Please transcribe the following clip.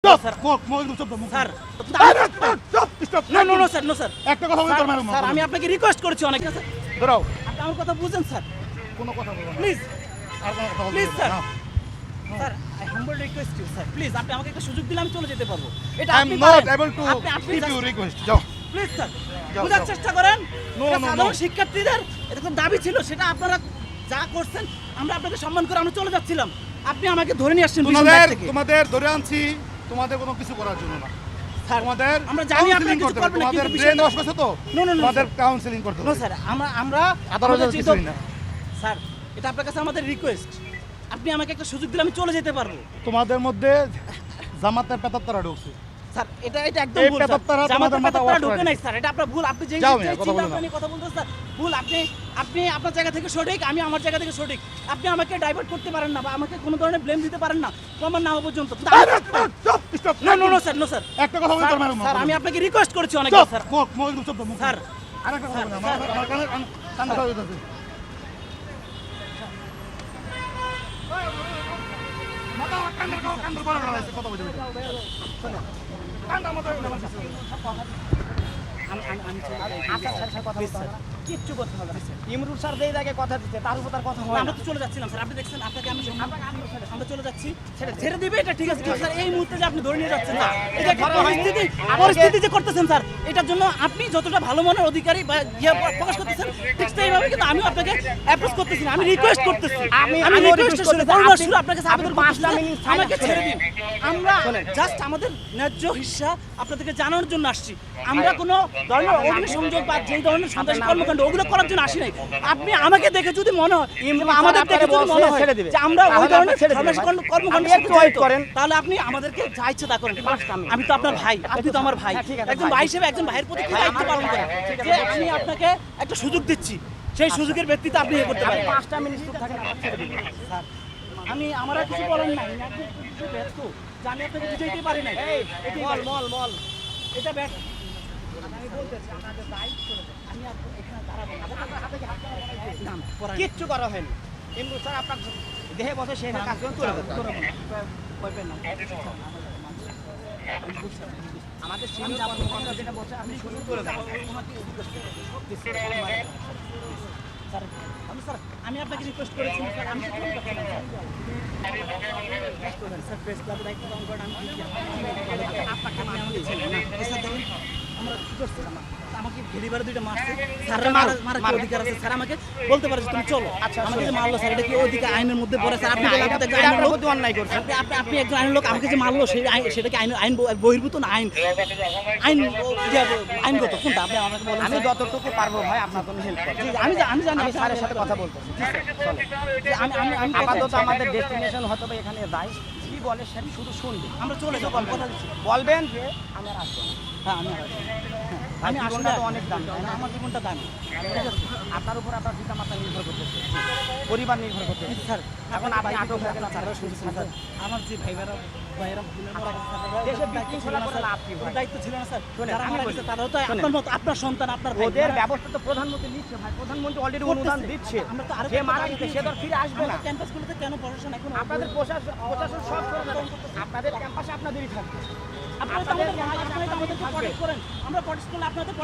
চুপ স্যার চুপ sir stop no sir no sir একটা কথা বলতে পারবেন স্যার আমি আপনাকে রিকোয়েস্ট করেছি অনেক স্যার দাঁড়াও আপনি আমার কথা বুঝেন স্যার কোনো কথা বলবো না প্লিজ আর কোনো কথা বলবো প্লিজ না sir sir I humble request you sir please আপনি আমাকে একটা সুযোগ দিলে আমি চলে যেতে পারবো এটা আই এম আপনি নট পারেন এবল টু আপনি গিভ ইউ রিকোয়েস্ট যাও প্লিজ স্যার যাও, বোঝার যাও। চেষ্টা করেন No, এটা no, no. সাধারণ শিক্ষার্থীদের এরকম দাবি ছিল সেটা আপনারা যা করছেন আমরা আপনাকে সম্মান করে আমরা চলে যাচ্ছিলাম আপনি আমাকে ধরে নিয়ে আসছেন পিছন দিক থেকে। তোমাদের ধরে আনছি তোমাদের কোনো কিছু করার জন্য না স্যার তোমাদের আমরা জানি আপনি counseling কিছু করতে হবে, করবেন না, তোমাদের কিন্তু ব্রেন বিষয়টা- ওয়াশ করছে তো No, no, no, তোমাদের sir. কাউন্সিলিং করতে নো হবে স্যার আমরা আদালত আমাদের চিন্তা- কিছুই না স্যার এটা আপনার কাছে আমাদের রিকোয়েস্ট আপনি আমাকে একটা সুযোগ দিলে আমি চলে যেতে পারবো তোমাদের মধ্যে জামাতের পেতাত্তারা ঢুকছে স্যার এটা একদম এই ভুল পেতাত্তারা স্যার তোমাদের জামাতের মাথা পেতাত্তারা wash ঢোকে করে নাই স্যার এটা আপনার ভুল আপনি যে যাও যে মিয়া, কথা চিন্তা বলো না। ভাবনা নিয়ে কথা বলতেছেন স্যার ভুল আপনি আপনার জায়গা থেকে সঠিক আমি আমার জায়গা থেকে সঠিক আপনি আমাকে ডাইভার্ট করতে পারেন না বা আমাকে কোনো ধরনের ব্লেম দিতে পারেন না প্রমাণ না হওয়া পর্যন্ত নো স্যার নো স্যার একটা কথা বলতে পারবেন স্যার আমি আপনাকে রিকোয়েস্ট করেছি অনেক স্যার চুপ স্যার আরেকটা কথা বলবো না স্যার, আমার কানে কথা বলতেছে কথা বলতে কিচ্ছু করতে হবে না ইমরুল স্যার যেই জায়গায় কথা দিচ্ছে তার উপর তার কথা হয় আমরা তো চলে যাচ্ছিলাম স্যার আপনি দেখছেন আপনাকে আমি আমরা চলে যাচ্ছি ছেড়ে দিবে এটা ঠিক আছে কিন্তু স্যার এই মুহূর্তে যে আপনি ধরে নিয়ে যাচ্ছেন না এটা একটা পরিস্থিতি যে করতেছেন স্যার এটার জন্য আপনি যতটা ভালো মনের অধিকারী বা ইয়ে প্রকাশ করতেছেন ঠিক সেইভাবে কিন্তু আমিও আপনাকে অ্যাপ্রোচ করতেছি না আমি রিকোয়েস্ট করতেছি আমি রিকোয়েস্ট শুনে শুরু আপনাকে সাবেদন করতেছি আমাকে ছেড়ে দিন আমরা জাস্ট আমাদের ন্যায্য হিস্সা আপনাদেরকে জানানোর জন্য আসছি আমরা কোনো ধরনের অগ্নিসংযোগ বা যেই ধরনের সন্ত্রাসী কর্মকাণ্ড ওগুলো করার জন্য আসি নাই আপনি আমাকে দেখে যদি মনে হয় কিংবা আমাদের দেখে যদি মনে হয় যে আমরা ওই ধরনের সন্ত্রাসী কর্মকাণ্ড করেন তাহলে আপনি আমাদেরকে যা ইচ্ছে তা করেন আমি তো আপনার ভাই আপনি তো আমার ভাই একজন ভাই হিসেবে একজন ভাইয়ের প্রতি কি দায়িত্ব পালন করেন যে আমি আপনাকে একটা সুযোগ দিচ্ছি সেই সুযোগের ভিত্তিতে আপনি এ করতে পারেন 5টা মিনিট চুপ থাকেন আবার ছেড়ে দিন স্যার আমি আমার আর কিছু বলার নাই আমি একদম কিছু ব্যর্থ যে আমি আপনাকে বুঝাইতে পারি নাই মল এটা ব্যর্থ আমি বলতেছি আমাদের দায়িত্ব আমি এখানে দাঁড়াবো না কিচ্ছু করা হয়নি ইমরুল স্যার আপনার দেহে বসে সেই কাজ করে আমাদের সিনিয়র কর্মকর্তা যেটা বসে আপনি শুরু করে দেন স্যার আমি আপনাকে রিকোয়েস্ট করেছি স্যার আমি তো কোনো কথা না স্যার প্রেস ক্লাবের দায়িত্ব পালন করেন আমি আপনাকে আমাকে ছেলে না স্যার দেখেন আমরা কি করছি আমাকে ঘেরিবার দুইটা মারছে স্যাররা মারার কি অধিকার আছে স্যার আমাকে বলতে পারে যে তুমি চলো আচ্ছা আমাকে যে মারলো স্যার এটা কি অধিকার আইনের মধ্যে পড়ে স্যার আপনি আপনার প্রতি অন্যায় করছেন আপনি একজন আইনের লোক আমাকে যে মারলো সেটা কি আইন বহির্ভূত না আইনগত কোনটা আপনি আমাকে বলেন আমি যতটুকু পারবো ভাই আপনার জন্য হেল্প করব আমি জানি আমি স্যারের সাথে কথা বলতেছি আমি আপাতত আমাদের ডেস্টিনেশন হয়তো বা এখানে যাই কি বলে স্যার শুধু শুনবে আমরা চলে যাবো কথা দিচ্ছি বলবেন যে আমি আর আসবো না হ্যাঁ আমি জীবনটা তো অনেক দাম তাই না? আমার জীবনটা দামি আপনার উপর আপনার পিতা মাতা নির্ভর করতেছে পরিবার নির্ভর করতেছে স্যার এখন আপনি আটক হয়ে গেলেন স্যার শুনছেন স্যার আমার যে ভাইরা দেশে বিশৃঙ্খলা করে লাভ কি ভাই? দায়িত্ব ছিল না স্যার শোনেন, যারা আমি মারা বলি। গেছে তারাও তো আপনার মতো আপনার সন্তান আপনার ভাই ওদের ব্যবস্থা তো প্রধানমন্ত্রী নিচ্ছে ভাই প্রধানমন্ত্রী অলরেডি অনুদান দিচ্ছে আমরা তো আরো যে মারা গেছে সে তো আর ফিরে আসবে না ক্যাম্পাসগুলোতে কেন প্রশাসন এখন আপনাদের প্রশাসন সব আপনাদের ক্যাম্পাসে আপনাদেরই থাকবে আপনারা তো আমাদের আমাদেরকে প্রটেক্ট করেন আমরা প্রটেক্ট করলে আপনাদের